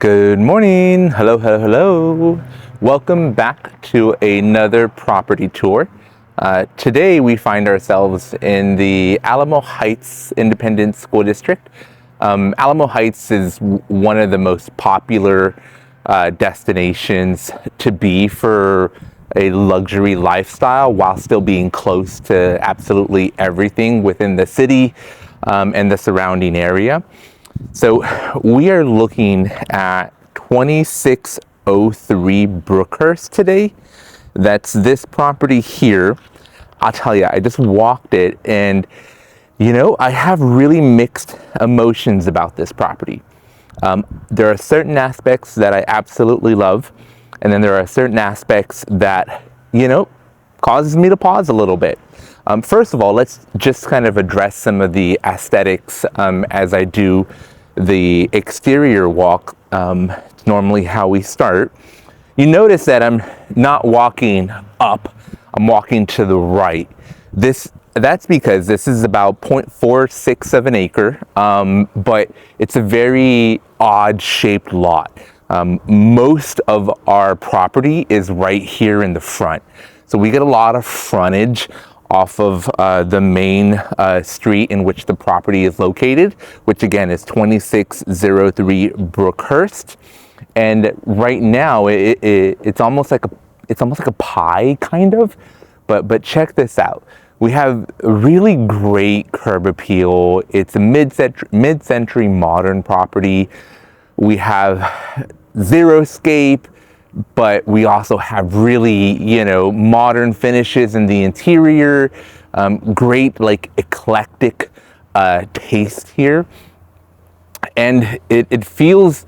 Good morning. Hello, hello, hello. Welcome back to another property tour. Today we find ourselves in the Alamo Heights Independent School District. Alamo Heights is one of the most popular destinations to be for a luxury lifestyle while still being close to absolutely everything within the city and the surrounding area. So we are looking at 2603 Brookhurst today. That's this property here. I'll tell you, I just walked it and, I have really mixed emotions about this property. There are certain aspects that I absolutely love, and then there are certain aspects that, causes me to pause a little bit. First of all, let's just kind of address some of the aesthetics as I do the exterior walk. It's normally how we start. You notice that I'm not walking up, I'm walking to the right. That's because this is about 0.46 of an acre, but it's a very odd shaped lot. Most of our property is right here in the front. So we get a lot of frontage off of the main street in which the property is located, which again is 2603 Brookhurst. And right now it's almost like a pie kind of, but check this out. We have really great curb appeal. It's a mid-century modern property. We have xeriscape, but we also have really, modern finishes in the interior, great eclectic taste here. And it feels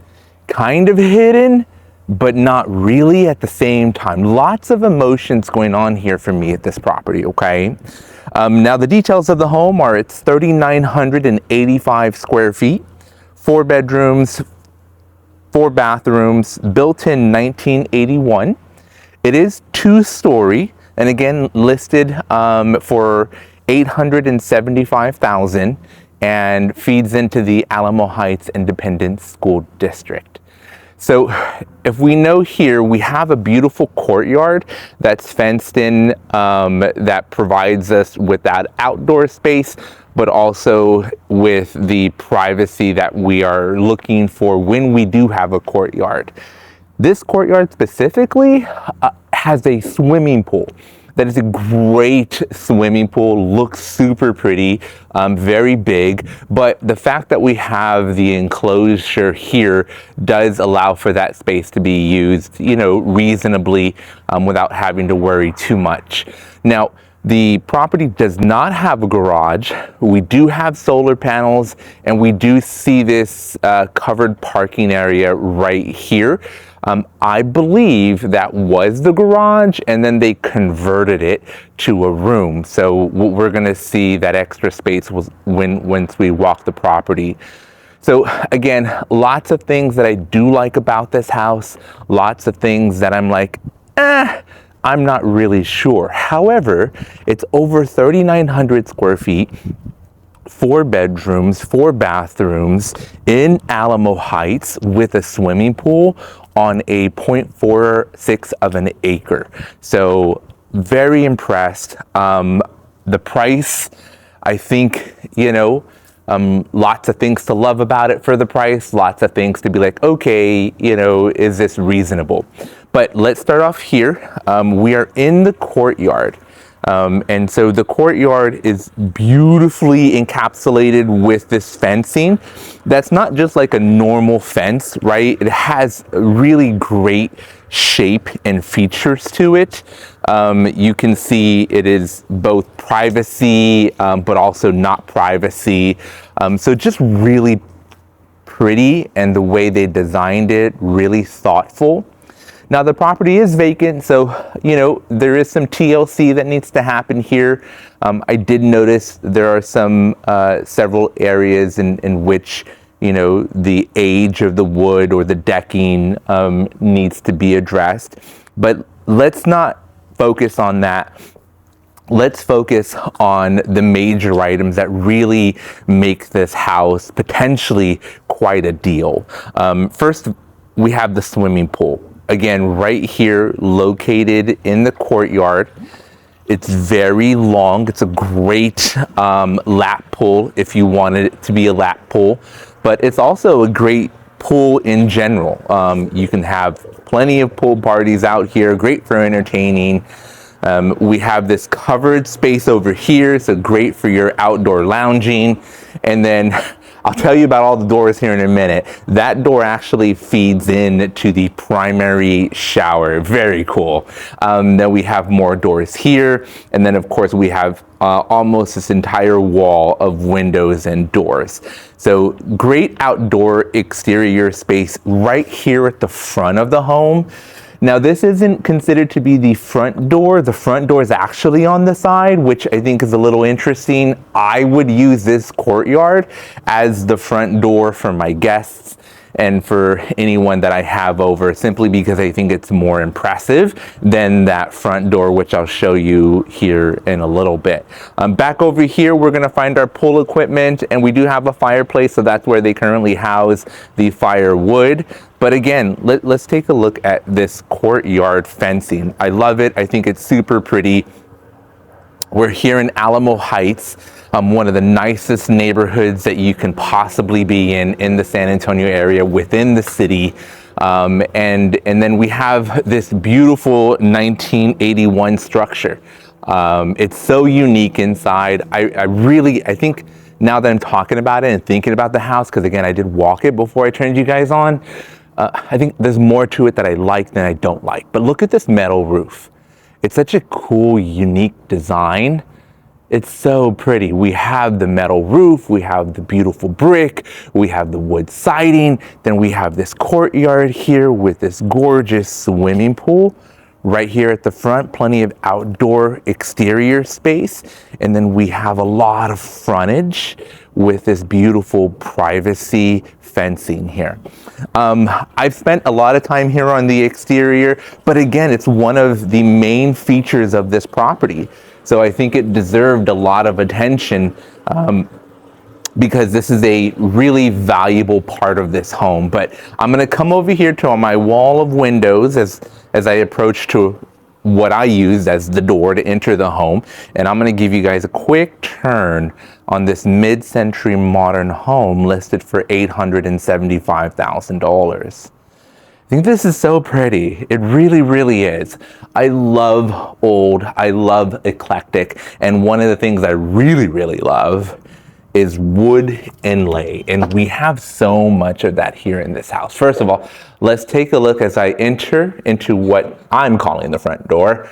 kind of hidden, but not really at the same time. Lots of emotions going on here for me at this property, okay? Now the details of the home are it's 3,985 square feet, 4 bedrooms, 4 bathrooms, built in 1981. It is 2-story, and again listed for $875,000, and feeds into the Alamo Heights Independent School District. So if we know here, we have a beautiful courtyard that's fenced in, that provides us with that outdoor space, but also with the privacy that we are looking for when we do have a courtyard. This courtyard specifically has a swimming pool. That is a great swimming pool, looks super pretty, very big, but the fact that we have the enclosure here does allow for that space to be used, reasonably, without having to worry too much. Now, the property does not have a garage. We do have solar panels, and we do see this covered parking area right here. I believe that was the garage, and then they converted it to a room. So we're gonna see that extra space once we walk the property. So again, lots of things that I do like about this house, lots of things that I'm like, I'm not really sure. However, it's over 3,900 square feet, 4 bedrooms, 4 bathrooms in Alamo Heights with a swimming pool on a 0.46 of an acre. So very impressed. The price, I think, lots of things to love about it for the price, lots of things to be like, okay, is this reasonable? But let's start off here. We are in the courtyard. And so the courtyard is beautifully encapsulated with this fencing. That's not just like a normal fence, right? It has really great shape and features to it. You can see it is both privacy, but also not privacy. So just really pretty, and the way they designed it, really thoughtful. Now the property is vacant, so there is some TLC that needs to happen here. I did notice there are some several areas in which the age of the wood or the decking needs to be addressed. But let's not focus on that. Let's focus on the major items that really make this house potentially quite a deal. First we have the swimming pool. Again, right here, located in the courtyard. It's very long. It's a great lap pool if you wanted it to be a lap pool, but it's also a great pool in general. You can have plenty of pool parties out here, great for entertaining. We have this covered space over here, so great for your outdoor lounging. And then I'll tell you about all the doors here in a minute. That door actually feeds in to the primary shower. Very cool. Then we have more doors here. And then of course we have almost this entire wall of windows and doors. So great outdoor exterior space right here at the front of the home. Now this isn't considered to be the front door. The front door is actually on the side, which I think is a little interesting. I would use this courtyard as the front door for my guests and for anyone that I have over, simply because I think it's more impressive than that front door, which I'll show you here in a little bit. Back over here, we're gonna find our pool equipment, and we do have a fireplace, so that's where they currently house the firewood. But again, let's take a look at this courtyard fencing. I love it. I think it's super pretty. We're here in Alamo Heights, one of the nicest neighborhoods that you can possibly be in the San Antonio area within the city. And then we have this beautiful 1981 structure. It's so unique inside. I think now that I'm talking about it and thinking about the house, because again, I did walk it before I turned you guys on, I think there's more to it that I like than I don't like. But look at this metal roof. It's such a cool, unique design. It's so pretty. We have the metal roof, we have the beautiful brick, we have the wood siding, then we have this courtyard here with this gorgeous swimming pool right here at the front, plenty of outdoor exterior space, and then we have a lot of frontage with this beautiful privacy fencing here. I've spent a lot of time here on the exterior, but again, it's one of the main features of this property. So I think it deserved a lot of attention because this is a really valuable part of this home. But I'm gonna come over here to my wall of windows as I approach to what I used as the door to enter the home. And I'm gonna give you guys a quick turn on this mid-century modern home listed for $875,000. I think this is so pretty. It really, really is. I love old, I love eclectic, and one of the things I really, really love is wood inlay, and we have so much of that here in this house. First of all, let's take a look as I enter into what I'm calling the front door,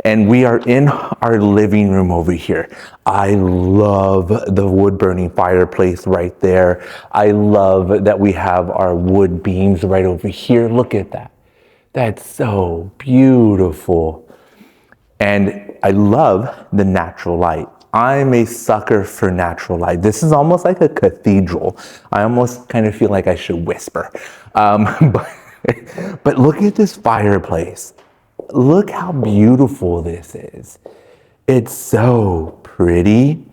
and we are in our living room over here. I love the wood burning fireplace right there. I love that we have our wood beams right over here. Look at that. That's so beautiful. And I love the natural light. I'm a sucker for natural light. This is almost like a cathedral. I almost kind of feel like I should whisper. But look at this fireplace. Look how beautiful this is. It's so pretty.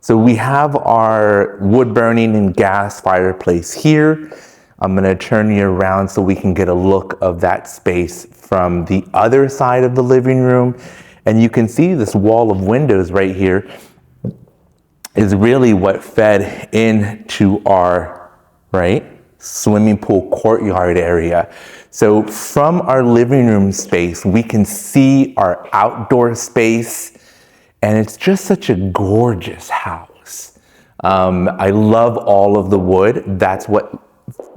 So we have our wood burning and gas fireplace here. I'm gonna turn you around so we can get a look of that space from the other side of the living room. And you can see this wall of windows right here is really what fed into our, swimming pool courtyard area. So from our living room space, we can see our outdoor space, and it's just such a gorgeous house. I love all of the wood. That's what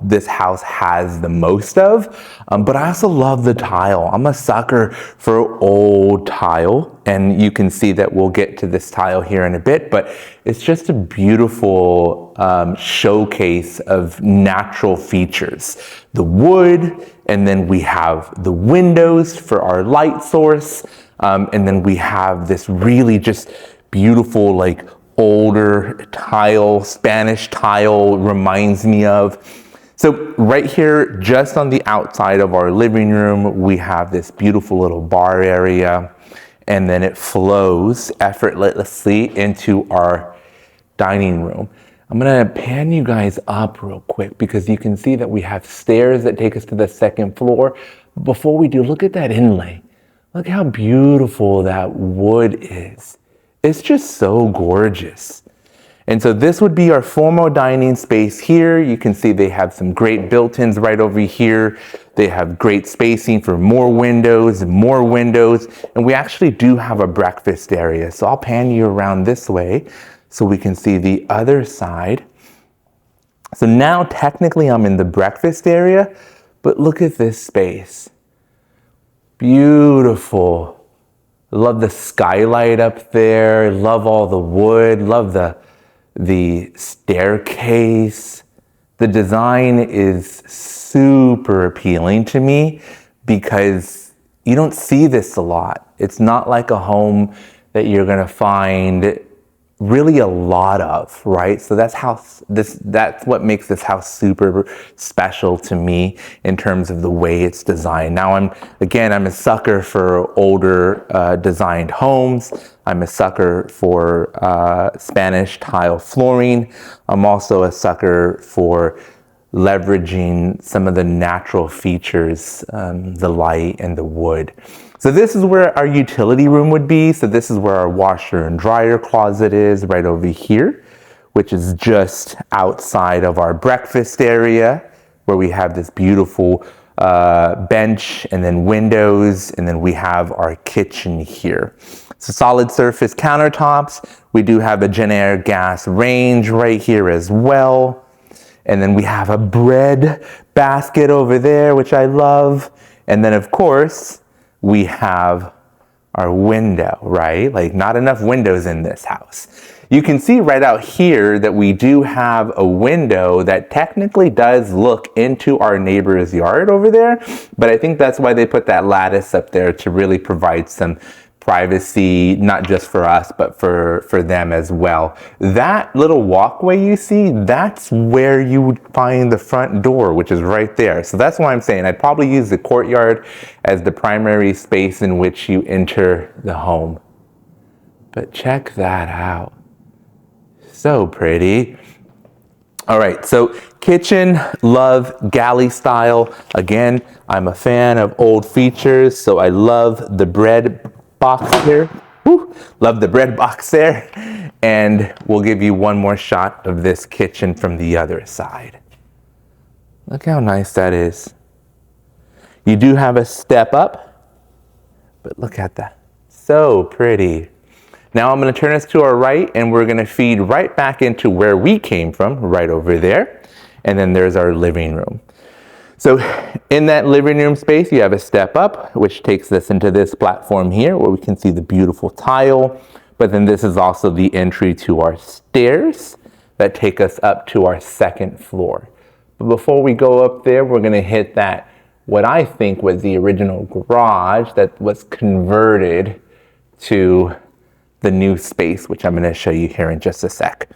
this house has the most of, but I also love the tile. I'm a sucker for old tile, and you can see that we'll get to this tile here in a bit, but it's just a beautiful showcase of natural features. The wood, and then we have the windows for our light source, and then we have this really just beautiful, like older tile, Spanish tile reminds me of. So right here, just on the outside of our living room, we have this beautiful little bar area, and then it flows effortlessly into our dining room. I'm gonna pan you guys up real quick because you can see that we have stairs that take us to the second floor. Before we do, look at that inlay. Look how beautiful that wood is. It's just so gorgeous. And so this would be our formal dining space here. You can see they have some great built-ins right over here. They have great spacing for more windows, and we actually do have a breakfast area. So I'll pan you around this way so we can see the other side. So now technically I'm in the breakfast area, but look at this space. Beautiful. Love the skylight up there. Love all the wood. Love the staircase. The design is super appealing to me because you don't see this a lot. It's not like a home that you're gonna find really a lot of, right? So that's what makes this house super special to me in terms of the way it's designed. Now I'm a sucker for older designed homes. I'm a sucker for Spanish tile flooring. I'm also a sucker for leveraging some of the natural features, the light and the wood. So this is where our utility room would be. So this is where our washer and dryer closet is right over here, which is just outside of our breakfast area where we have this beautiful bench and then windows, and then we have our kitchen here. So solid surface countertops. We do have a Genair gas range right here as well. And then we have a bread basket over there, which I love. And then of course, we have our window, right? Like not enough windows in this house. You can see right out here that we do have a window that technically does look into our neighbor's yard over there, but I think that's why they put that lattice up there to really provide some privacy, not just for us, but for them as well. That little walkway you see, that's where you would find the front door, which is right there. So that's why I'm saying I'd probably use the courtyard as the primary space in which you enter the home. But check that out. So pretty. All right, so kitchen, love galley style. Again, I'm a fan of old features, so I love the bread box there. Woo, love the bread box there. And we'll give you one more shot of this kitchen from the other side. Look how nice that is. You do have a step up, but look at that. So pretty. Now I'm going to turn us to our right, and we're going to feed right back into where we came from, right over there. And then there's our living room. So in that living room space, you have a step up, which takes us into this platform here where we can see the beautiful tile. But then this is also the entry to our stairs that take us up to our second floor. But before we go up there, we're going to hit that, what I think was the original garage that was converted to the new space, which I'm going to show you here in just a sec.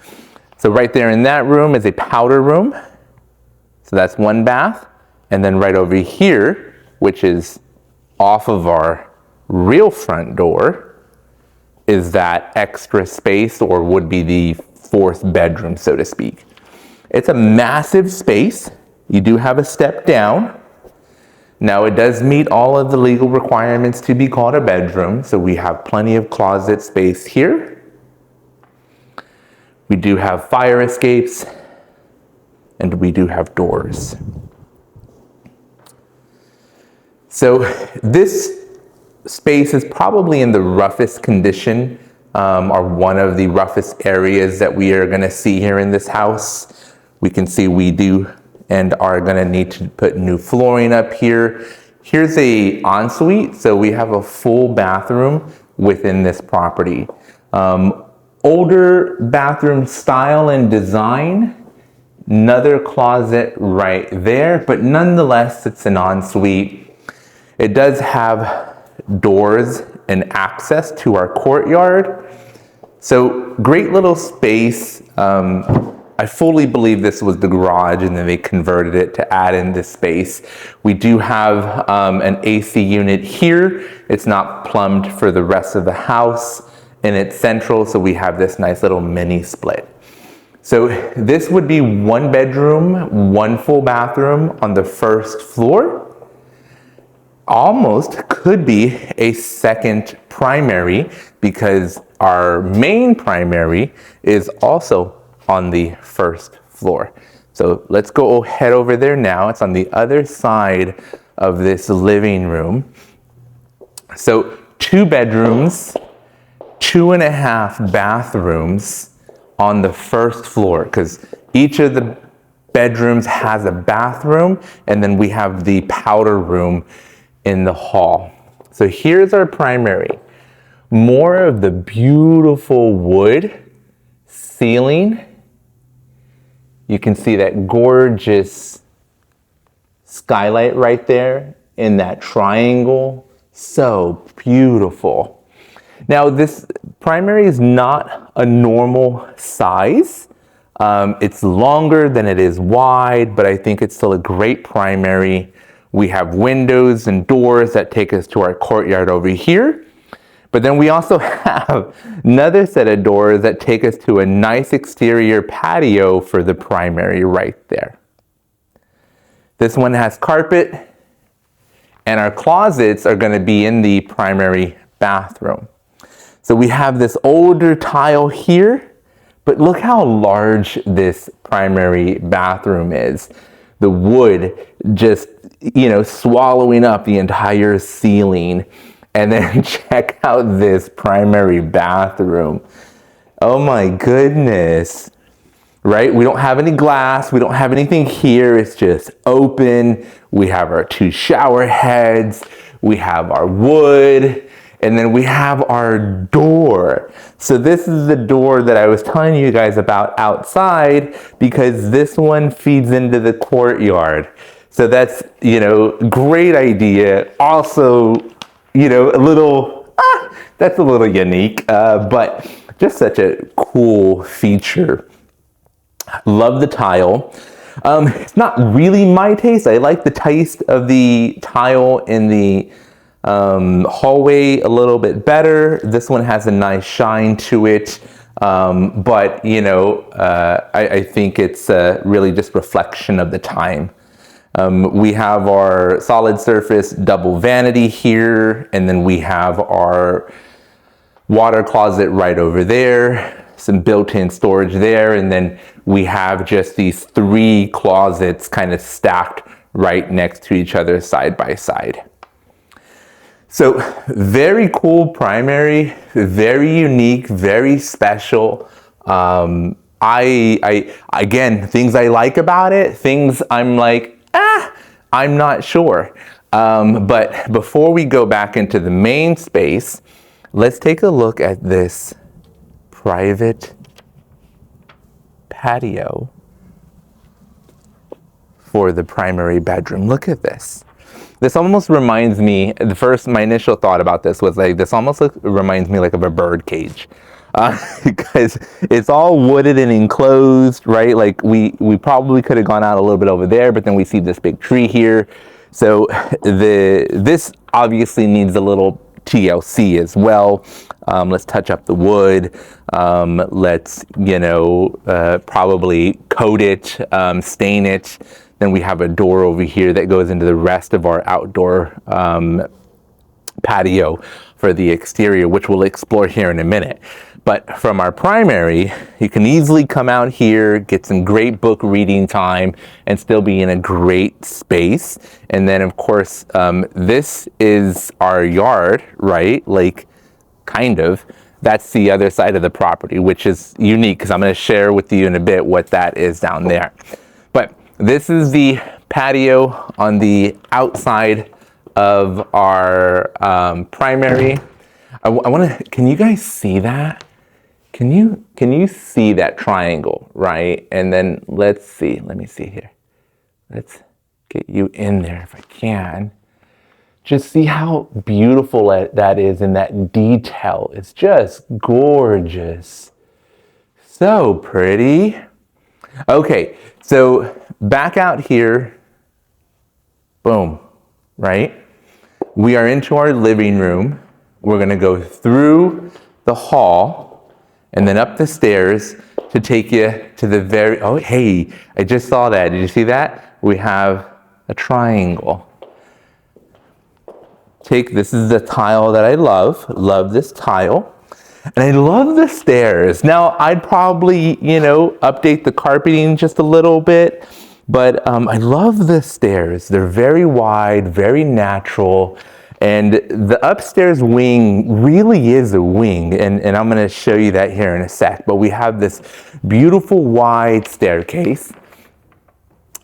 So right there in that room is a powder room. So that's one bath. And then right over here, which is off of our real front door, is that extra space, or would be the fourth bedroom, so to speak. It's a massive space. You do have a step down. Now it does meet all of the legal requirements to be called a bedroom, so we have plenty of closet space here. We do have fire escapes, and we do have doors. So this space is probably in the roughest condition, or one of the roughest areas that we are going to see here in this house. We can see we do and are going to need to put new flooring up here. Here's a ensuite, so we have a full bathroom within this property. Older bathroom style and design. Another closet right there, but nonetheless, it's an ensuite. It does have doors and access to our courtyard. So great little space. I fully believe this was the garage and then they converted it to add in this space. We do have an AC unit here. It's not plumbed for the rest of the house and it's central, so we have this nice little mini split. So this would be 1 bedroom, 1 full bathroom on the first floor. Almost could be a second primary because our main primary is also on the first floor. So let's go head over there now. It's on the other side of this living room. So 2 bedrooms, 2.5 bathrooms on the first floor, because each of the bedrooms has a bathroom, and then we have the powder room in the hall. So here's our primary. More of the beautiful wood ceiling. You can see that gorgeous skylight right there in that triangle. So beautiful. Now this primary is not a normal size. It's longer than it is wide, but I think it's still a great primary. We have windows and doors that take us to our courtyard over here. But then we also have another set of doors that take us to a nice exterior patio for the primary right there. This one has carpet, and our closets are going to be in the primary bathroom. So we have this older tile here, but look how large this primary bathroom is. The wood just, swallowing up the entire ceiling. And then check out this primary bathroom. Oh my goodness, right? We don't have any glass. We don't have anything here. It's just open. We have our 2 shower heads. We have our wood. And then we have our door. So this is the door that I was telling you guys about outside, because this one feeds into the courtyard. So that's, great idea. Also, that's a little unique, but just such a cool feature. Love the tile. It's not really my taste. I like the taste of the tile in the hallway a little bit better. This one has a nice shine to it, but I think it's really just reflection of the time. We have our solid surface double vanity here, and then we have our water closet right over there, some built-in storage there, and then we have just these 3 closets kind of stacked right next to each other side by side. So very cool primary, very unique, very special. Again, things I like about it, things I'm like, I'm not sure. But before we go back into the main space, let's take a look at this private patio for the primary bedroom. Look at this. This almost reminds me, my initial thought about this was like, this almost reminds me like of a bird cage. Because it's all wooded and enclosed, right? Like we probably could have gone out a little bit over there, but then we see this big tree here. So this obviously needs a little TLC as well. Let's touch up the wood. Let's, probably coat it, stain it. Then we have a door over here that goes into the rest of our outdoor patio for the exterior, which we'll explore here in a minute. But from our primary, you can easily come out here, get some great book reading time, and still be in a great space. And then, of course, this is our yard, right? Like, kind of. That's the other side of the property, which is unique, because I'm going to share with you in a bit what that is down there. But this is the patio on the outside of our primary. I want to, can you guys see that? Can you see that triangle, right? And then let me see here. Let's get you in there if I can. Just see how beautiful that is, and that detail. It's just gorgeous. So pretty. Okay, so back out here, boom, right? We are into our living room. We're gonna go through the hall and then up the stairs to take you to the very, oh, hey, I just saw that. Did you see that? We have a triangle. This is the tile that I love this tile. And I love the stairs. Now, I'd probably, update the carpeting just a little bit, but I love the stairs. They're very wide, very natural. And the upstairs wing really is a wing, and I'm going to show you that here in a sec. But we have this beautiful wide staircase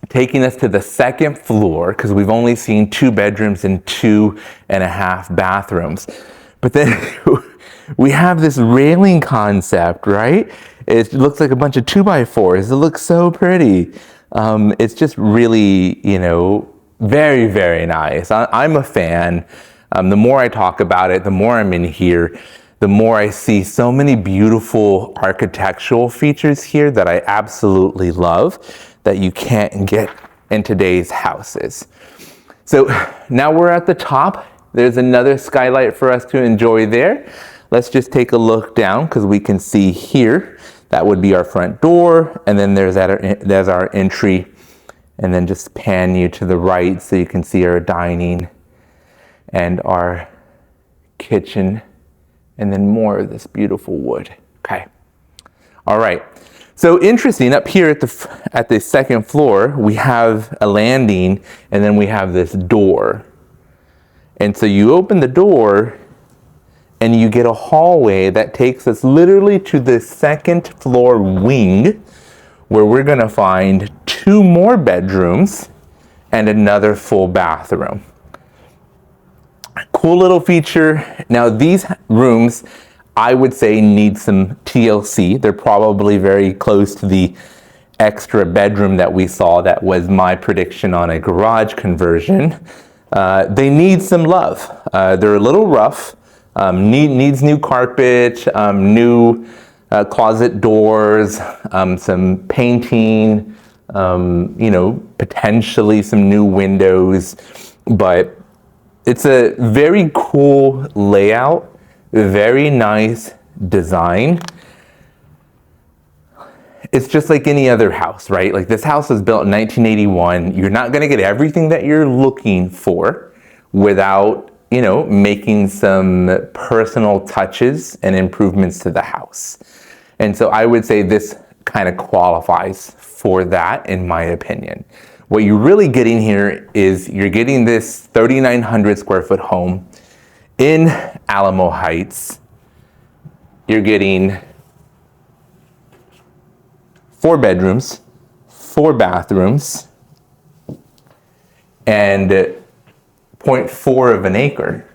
taking us to the second floor, because we've only seen 2 bedrooms and 2.5 bathrooms. But then we have this railing concept, right? It looks like a bunch of 2x4s. It looks so pretty. It's just really, very, very nice. I'm a fan. The more I talk about it, the more I'm in here, the more I see so many beautiful architectural features here that I absolutely love that you can't get in today's houses. So now we're at the top. There's another skylight for us to enjoy there. Let's just take a look down because we can see here, that would be our front door. And then there's our entry. And then just pan you to the right so you can see our dining and our kitchen, and then more of this beautiful wood. Okay. All right. So interesting, up here at the second floor, we have a landing, and then we have this door. And so you open the door and you get a hallway that takes us literally to the second floor wing, where we're going to find 2 more bedrooms and another full bathroom. Cool little feature. Now these rooms, I would say, need some TLC. They're probably very close to the extra bedroom that we saw. That was my prediction on a garage conversion. They need some love. They're a little rough. Needs new carpet, new closet doors, some painting, potentially some new windows, but it's a very cool layout, very nice design. It's just like any other house, right? Like, this house was built in 1981. You're not going to get everything that you're looking for without, making some personal touches and improvements to the house. And so I would say this kind of qualifies for that, in my opinion. What you're really getting here is you're getting this 3,900 square foot home in Alamo Heights. You're getting 4 bedrooms, 4 bathrooms, and 0.4 of an acre.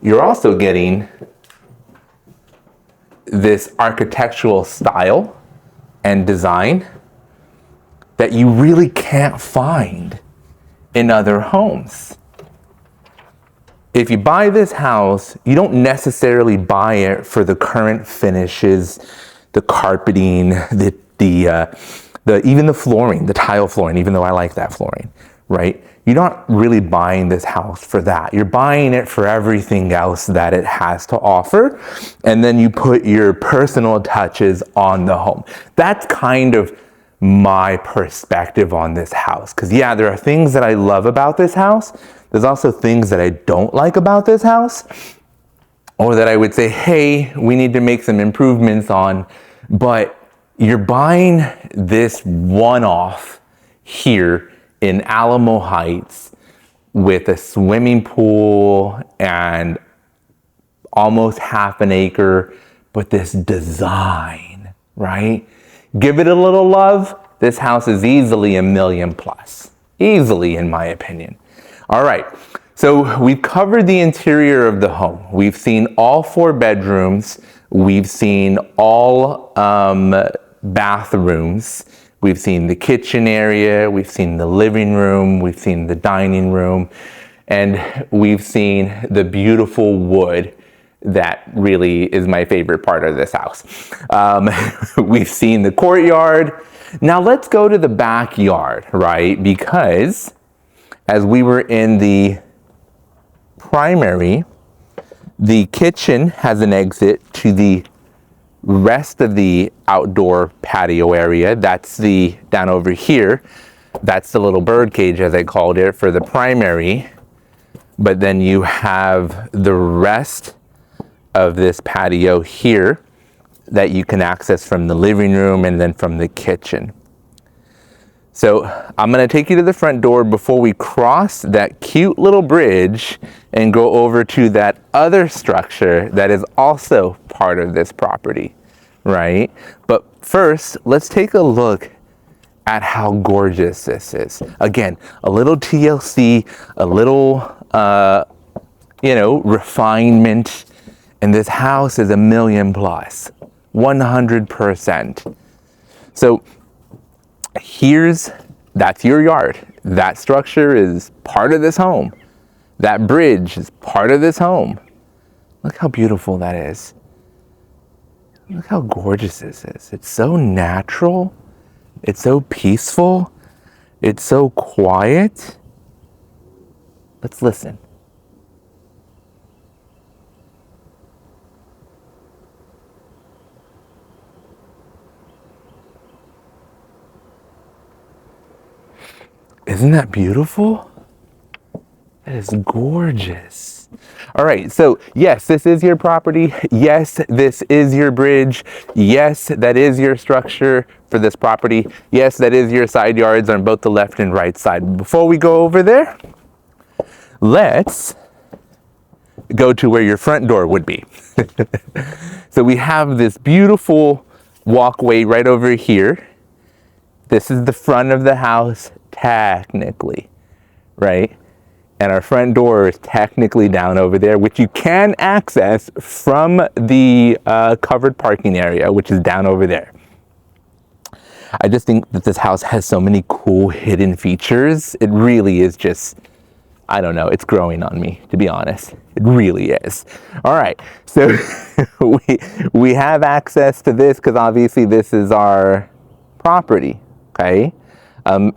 You're also getting this architectural style and design that you really can't find in other homes. If you buy this house, you don't necessarily buy it for the current finishes, the carpeting, even the flooring, the tile flooring, even though I like that flooring, right? You're not really buying this house for that. You're buying it for everything else that it has to offer. And then you put your personal touches on the home. That's kind of my perspective on this house. Because yeah, there are things that I love about this house. There's also things that I don't like about this house, or that I would say, hey, we need to make some improvements on. But you're buying this one-off here in Alamo Heights with a swimming pool and almost half an acre, but this design, right? Give it a little love. This house is easily $1 million plus. Easily, in my opinion. All right, so we've covered the interior of the home. We've seen all 4 bedrooms. We've seen all bathrooms. We've seen the kitchen area. We've seen the living room. We've seen the dining room. And we've seen the beautiful wood that really is my favorite part of this house. We've seen the courtyard. Now let's go to the backyard, right? Because as we were in the primary, The kitchen has an exit to the rest of the outdoor patio area. That's the, down over here, that's the little bird cage, as I called it, for the primary. But then you have the rest of this patio here that you can access from the living room and then from the kitchen. So I'm gonna take you to the front door before we cross that cute little bridge and go over to that other structure that is also part of this property, right? But first, let's take a look at how gorgeous this is. Again, a little TLC, a little, refinement, and this house is $1 million plus, 100%. So that's your yard. That structure is part of this home. That bridge is part of this home. Look how beautiful that is. Look how gorgeous this is. It's so natural. It's so peaceful. It's so quiet. Let's listen. Isn't that beautiful? That is gorgeous. All right, so yes, this is your property. Yes, this is your bridge. Yes, that is your structure for this property. Yes, that is your side yards on both the left and right side. Before we go over there, let's go to where your front door would be. So we have this beautiful walkway right over here. This is the front of the house, technically, right? And our front door is technically down over there, which you can access from the covered parking area, which is down over there. I just think that this house has so many cool hidden features. It really is just, I don't know, it's growing on me, to be honest. It really is. All right, so we have access to this because obviously this is our property. Okay,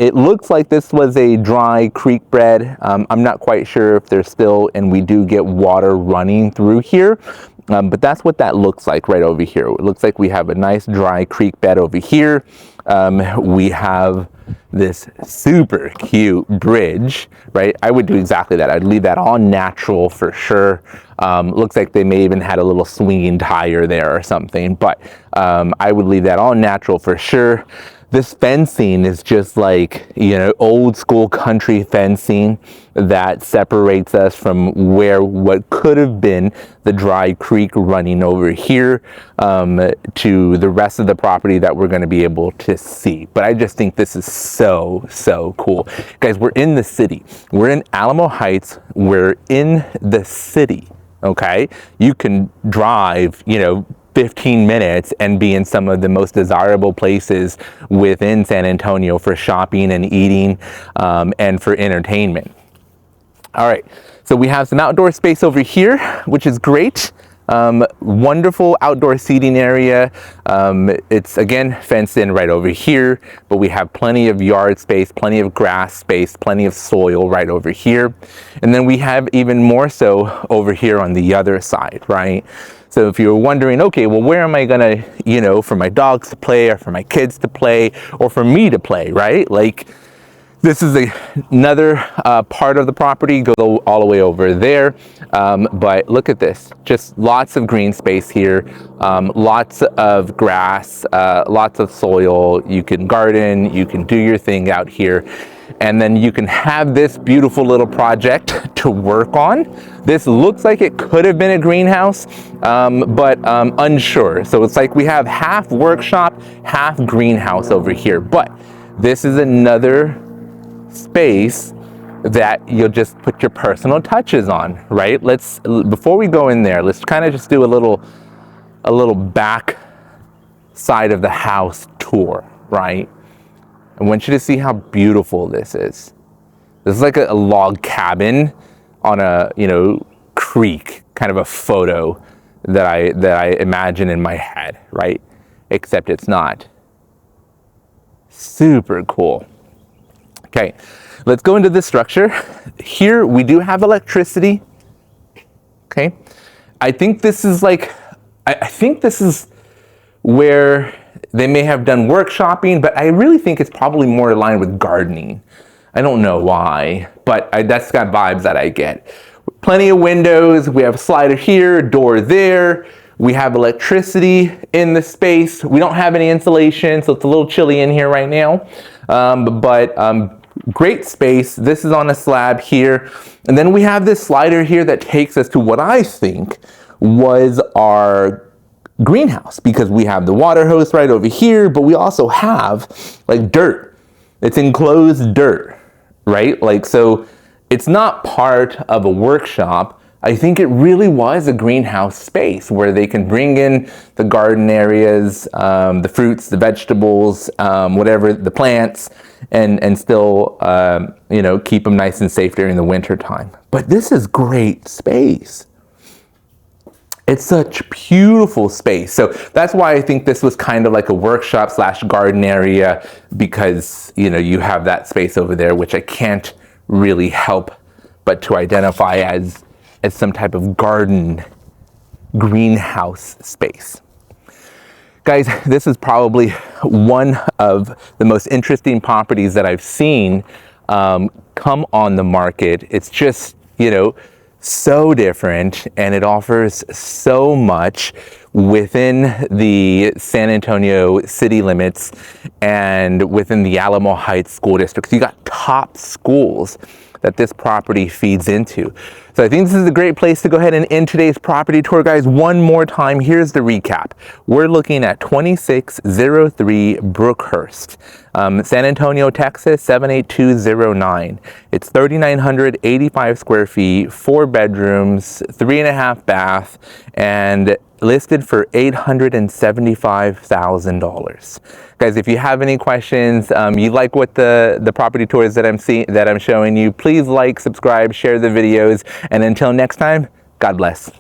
it looks like this was a dry creek bed. I'm not quite sure if there's still, and we do get water running through here, but that's what that looks like right over here. It looks like we have a nice dry creek bed over here. We have this super cute bridge, right? I would do exactly that. I'd leave that all natural for sure. Looks like they may even had a little swinging tire there or something, but I would leave that all natural for sure. This fencing is just like, old school country fencing that separates us from what could have been the dry creek running over here to the rest of the property that we're going to be able to see. But I just think this is so, so cool. Guys, we're in the city. We're in Alamo Heights. We're in the city, okay? You can drive, 15 minutes and be in some of the most desirable places within San Antonio for shopping and eating and for entertainment. All right, so we have some outdoor space over here, which is great. Wonderful outdoor seating area. It's again fenced in right over here, but we have plenty of yard space, plenty of grass space, plenty of soil right over here. And then we have even more so over here on the other side, right? So if you're wondering, okay, well, where am I gonna, for my dogs to play or for my kids to play or for me to play, right? Like, this is another part of the property, go all the way over there. But look at this, just lots of green space here, lots of grass, lots of soil. You can garden, you can do your thing out here. And then you can have this beautiful little project to work on. This looks like it could have been a greenhouse, but unsure. So it's like we have half workshop, half greenhouse over here. But this is another space that you'll just put your personal touches on, right? Before we go in there, let's kind of just do a little back side of the house tour, right? I want you to see how beautiful this is. This is like a log cabin on a, creek, kind of a photo that I imagine in my head, right? Except it's not. Super cool. Okay, let's go into this structure. Here we do have electricity. Okay, I think this is like, I think this is where they may have done workshopping, but I really think it's probably more aligned with gardening. I don't know why, but that's got vibes that I get. Plenty of windows. We have a slider here, a door there. We have electricity in the space. We don't have any insulation, so it's a little chilly in here right now. Great space. This is on a slab here. And then we have this slider here that takes us to what I think was our greenhouse, because we have the water hose right over here, but we also have like dirt. It's enclosed dirt, right? Like, so it's not part of a workshop. I think it really was a greenhouse space where they can bring in the garden areas, the fruits, the vegetables, whatever, the plants, and still, you know, keep them nice and safe during the winter time. But this is great space. It's such beautiful space. So that's why I think this was kind of like a workshop / garden area, because, you know, you have that space over there, which I can't really help but to identify as some type of garden greenhouse space. Guys, this is probably one of the most interesting properties that I've seen come on the market. It's just, you know, so different, and it offers so much within the San Antonio city limits and within the Alamo Heights school district. So you got top schools that this property feeds into. So I think this is a great place to go ahead and end today's property tour, guys. One more time, here's the recap. We're looking at 2603 Brookhurst, San Antonio, Texas, 78209. It's 3,985 square feet, 4 bedrooms, 3.5 bath, and listed for $875,000. Guys, if you have any questions, you like what the property tours that I'm showing you, please like, subscribe, share the videos, and until next time, God bless.